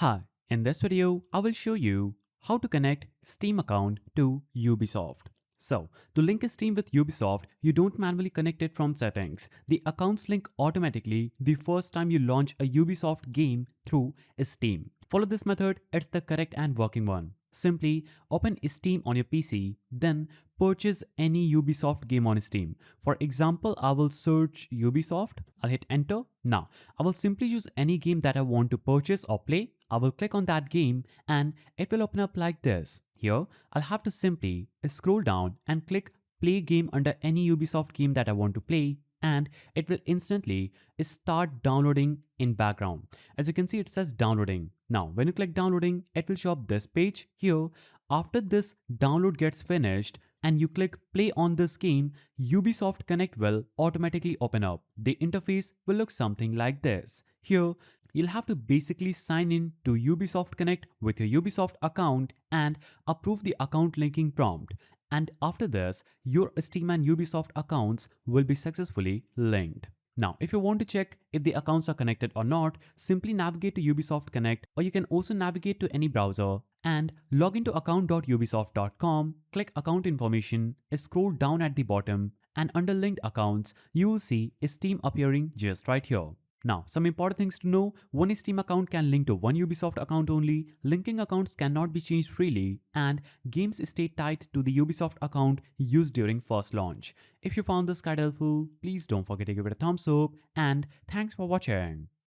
Hi, in this video, I will show you how to connect Steam account to Ubisoft. So, to link a Steam with Ubisoft, you don't manually connect it from settings. The accounts link automatically the first time you launch a Ubisoft game through Steam. Follow this method, it's the correct and working one. Simply open Steam on your PC, then purchase any Ubisoft game on Steam. For example, I will search Ubisoft, I'll hit enter. Now, I will simply choose any game that I want to purchase or play. I will click on that game and it will open up like this. Here, I'll have to simply scroll down and click play game under any Ubisoft game that I want to play, and it will instantly start downloading in background. As you can see, it says downloading. Now, when you click downloading, it will show up this page here. After this download gets finished and you click play on this game, Ubisoft Connect will automatically open up. The interface will look something like this. Here, you'll have to basically sign in to Ubisoft Connect with your Ubisoft account and approve the account linking prompt. And after this, your Steam and Ubisoft accounts will be successfully linked. Now, if you want to check if the accounts are connected or not, simply navigate to Ubisoft Connect, or you can also navigate to any browser and log into account.ubisoft.com, click account information, scroll down at the bottom, and under linked accounts, you will see Steam appearing just right here. Now, some important things to know: one Steam account can link to one Ubisoft account only, linking accounts cannot be changed freely, and games stay tied to the Ubisoft account used during first launch. If you found this guide helpful, please don't forget to give it a thumbs up, and thanks for watching.